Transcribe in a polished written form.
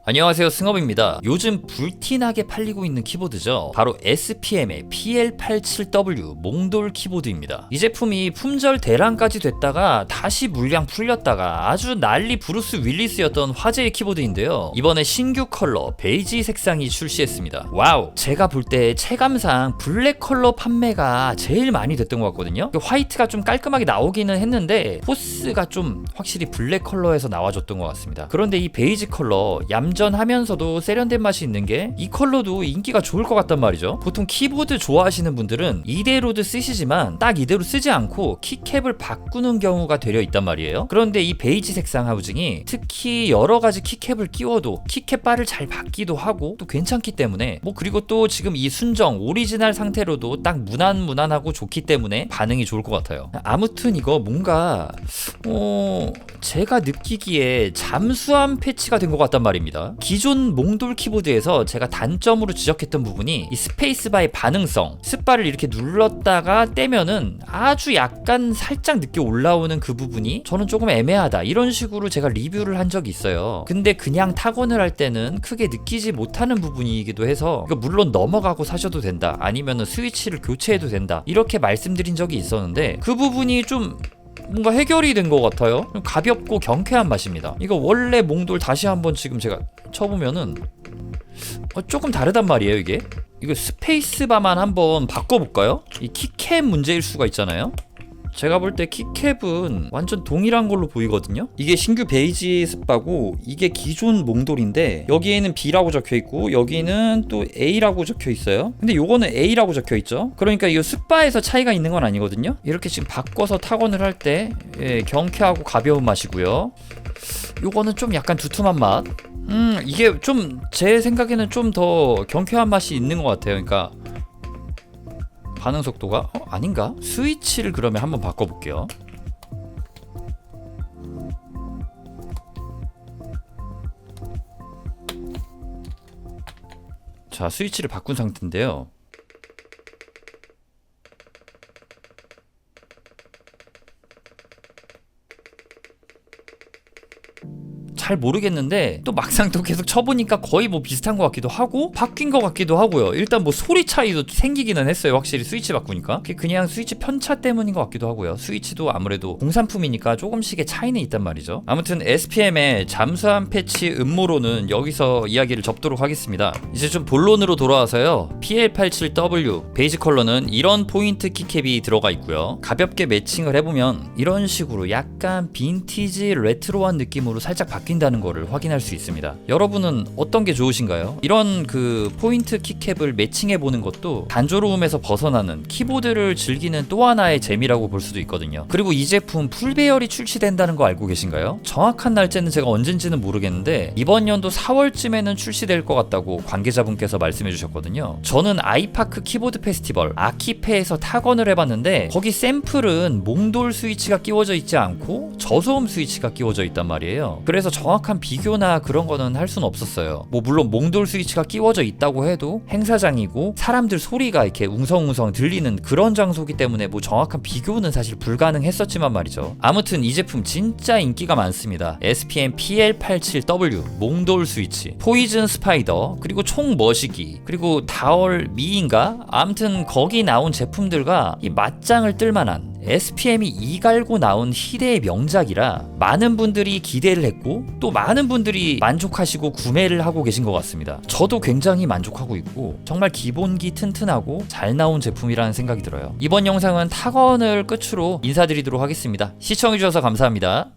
안녕하세요, 승업입니다. 요즘 불티나게 팔리고 있는 키보드죠. 바로 SPM의 PL87W 몽돌 키보드입니다. 이 제품이 품절 대란까지 됐다가 다시 물량 풀렸다가 아주 난리 브루스 윌리스였던 화제의 키보드인데요. 이번에 신규 컬러 베이지 색상이 출시했습니다. 와우! 제가 볼 때 체감상 블랙 컬러 판매가 제일 많이 됐던 것 같거든요. 화이트가 좀 깔끔하게 나오기는 했는데 포스가 좀 확실히 블랙 컬러에서 나와줬던 것 같습니다. 그런데 이 베이지 컬러 얌전하면서도 세련된 맛이 있는 게 이 컬러도 인기가 좋을 것 같단 말이죠. 보통 키보드 좋아하시는 분들은 이대로도 쓰시지만 딱 이대로 쓰지 않고 키캡을 바꾸는 경우가 되려 있단 말이에요. 그런데 이 베이지 색상 하우징이 특히 여러가지 키캡을 끼워도 키캡 바를 잘 받기도 하고 또 괜찮기 때문에 그리고 또 지금 이 순정 오리지널 상태로도 딱 무난하고 좋기 때문에 반응이 좋을 것 같아요. 아무튼 이거 뭔가 제가 느끼기에 잠수함 패치가 된 것 같단 말입니다. 기존 몽돌 키보드에서 제가 단점으로 지적했던 부분이 이 스페이스바의 반응성, 스바를 이렇게 눌렀다가 떼면은 아주 약간 살짝 늦게 올라오는 그 부분이 저는 조금 애매하다, 이런 식으로 제가 리뷰를 한 적이 있어요. 근데 그냥 타건을 할 때는 크게 느끼지 못하는 부분이기도 해서 물론 넘어가고 사셔도 된다, 아니면은 스위치를 교체해도 된다, 이렇게 말씀드린 적이 있었는데 그 부분이 좀 뭔가 해결이 된 것 같아요. 가볍고 경쾌한 맛입니다. 이거 원래 몽돌 다시 한번 지금 제가 쳐보면은 조금 다르단 말이에요. 이거 스페이스바만 한번 바꿔볼까요? 이 키캡 문제일 수가 있잖아요. 제가 볼 때 키캡은 완전 동일한 걸로 보이거든요. 이게 신규 베이지 스바고 이게 기존 몽돌인데 여기에는 B라고 적혀있고 여기는 또 A라고 적혀있어요. 근데 요거는 A라고 적혀있죠. 그러니까 이거 스바에서 차이가 있는 건 아니거든요. 이렇게 지금 바꿔서 타건을 할 때 경쾌하고 가벼운 맛이고요. 요거는 좀 약간 두툼한 맛. 이게 좀 제 생각에는 좀 더 경쾌한 맛이 있는 것 같아요. 그러니까 반응 속도가 아닌가? 스위치를 그러면 한번 바꿔볼게요. 자, 스위치를 바꾼 상태인데요. 잘 모르겠는데 또 막상 또 계속 쳐보니까 거의 비슷한 것 같기도 하고 바뀐 것 같기도 하고요. 일단 소리 차이도 생기기는 했어요. 확실히 스위치 바꾸니까. 그냥 스위치 편차 때문인 것 같기도 하고요. 스위치도 아무래도 공산품이니까 조금씩의 차이는 있단 말이죠. 아무튼 SPM의 잠수함 패치 음모론은 여기서 이야기를 접도록 하겠습니다. 이제 좀 본론으로 돌아와서요. PL87W 베이지 컬러는 이런 포인트 키캡이 들어가 있고요. 가볍게 매칭을 해보면 이런 식으로 약간 빈티지 레트로한 느낌으로 살짝 바뀐다는 거를 확인할 수 있습니다. 여러분은 어떤 게 좋으신가요? 이런 포인트 키캡을 매칭해 보는 것도 단조로움에서 벗어나는 키보드를 즐기는 또 하나의 재미라고 볼 수도 있거든요. 그리고 이 제품 풀배열이 출시된다는 거 알고 계신가요? 정확한 날짜는 제가 언젠지는 모르겠는데 이번 연도 4월쯤에는 출시될 것 같다고 관계자분께서 말씀해 주셨거든요. 저는 아이파크 키보드 페스티벌 아키페에서 타건을 해봤는데 거기 샘플은 몽돌 스위치가 끼워져 있지 않고 저소음 스위치가 끼워져 있단 말이에요. 그래서 정확한 비교나 그런 거는 할 수는 없었어요. 물론 몽돌 스위치가 끼워져 있다고 해도 행사장이고 사람들 소리가 이렇게 웅성웅성 들리는 그런 장소기 때문에 정확한 비교는 사실 불가능했었지만 말이죠. 아무튼 이 제품 진짜 인기가 많습니다. SPM PL87W 몽돌 스위치, 포이즌 스파이더, 그리고 총 머시기, 그리고 다얼 미인가? 아무튼 거기 나온 제품들과 이 맞짱을 뜰만한 SPM이 이갈고 나온 희대의 명작이라 많은 분들이 기대를 했고 또 많은 분들이 만족하시고 구매를 하고 계신 것 같습니다. 저도 굉장히 만족하고 있고 정말 기본기 튼튼하고 잘 나온 제품이라는 생각이 들어요. 이번 영상은 타건을 끝으로 인사드리도록 하겠습니다. 시청해주셔서 감사합니다.